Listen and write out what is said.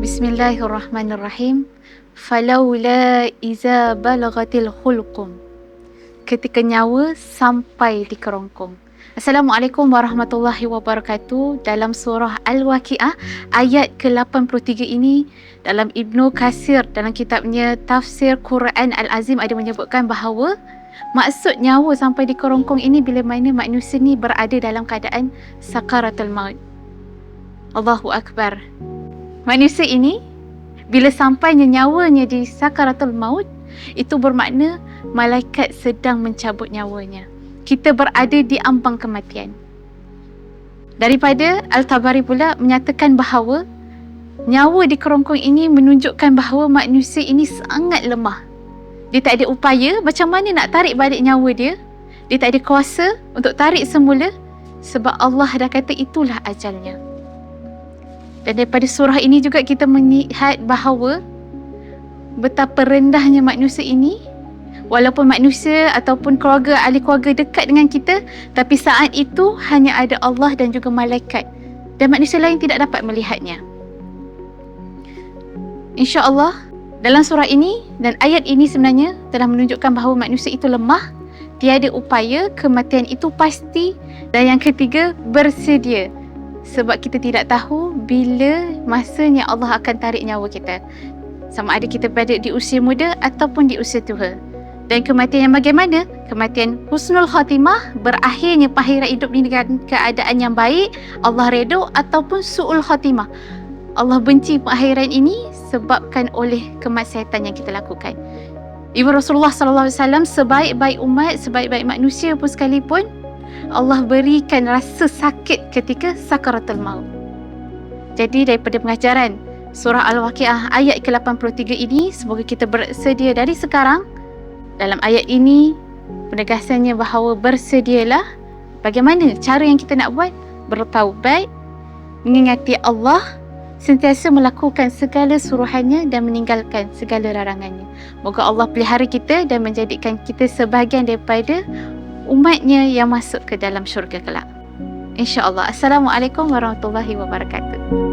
Bismillahirrahmanirrahim. Falaula iza balagatil khulqum. Ketika nyawa sampai di kerongkong. Assalamualaikum warahmatullahi wabarakatuh. Dalam surah Al-Waqiah ayat ke-83 ini, dalam Ibnu Katsir dalam kitabnya Tafsir Quran Al-Azim ada menyebutkan bahawa maksud nyawa sampai di kerongkong ini bila mana manusia ni berada dalam keadaan sakaratul maut. Allahu Akbar. Manusia ini bila sampainya nyawanya di sakaratul maut, itu bermakna malaikat sedang mencabut nyawanya. Kita berada di ambang kematian. Daripada Al-Tabari pula menyatakan bahawa nyawa di kerongkong ini menunjukkan bahawa manusia ini sangat lemah. Dia tak ada upaya macam mana nak tarik balik nyawa dia. Dia tak ada kuasa untuk tarik semula sebab Allah dah kata itulah ajalnya. Dan daripada surah ini juga kita melihat bahawa betapa rendahnya manusia ini. Walaupun manusia ataupun keluarga, ahli keluarga dekat dengan kita, tapi saat itu hanya ada Allah dan juga malaikat. Dan manusia lain tidak dapat melihatnya. InsyaAllah dalam surah ini dan ayat ini sebenarnya telah menunjukkan bahawa manusia itu lemah, tiada upaya, kematian itu pasti. Dan yang ketiga, bersedia. Sebab kita tidak tahu bila masanya Allah akan tarik nyawa kita. Sama ada kita berada di usia muda ataupun di usia tua. Dan kematian yang bagaimana? Kematian husnul khatimah, berakhirnya pengakhiran hidup ini dengan keadaan yang baik, Allah redha, ataupun su'ul khatimah. Allah benci pengakhiran ini sebabkan oleh kemaksiatan yang kita lakukan. Ibu Rasulullah SAW, sebaik-baik umat, sebaik-baik manusia pun sekalipun, Allah berikan rasa sakit ketika sakaratul maut. Jadi daripada pengajaran surah Al-Waqiah ayat ke-83 ini, semoga kita bersedia dari sekarang. Dalam ayat ini penegasannya bahawa bersedialah. Bagaimana cara yang kita nak buat? Bertaubat, mengingati Allah, sentiasa melakukan segala suruhannya dan meninggalkan segala larangannya. Moga Allah pelihara kita dan menjadikan kita sebahagian daripada umatnya yang masuk ke dalam syurga kelak. InsyaAllah. Assalamualaikum warahmatullahi wabarakatuh.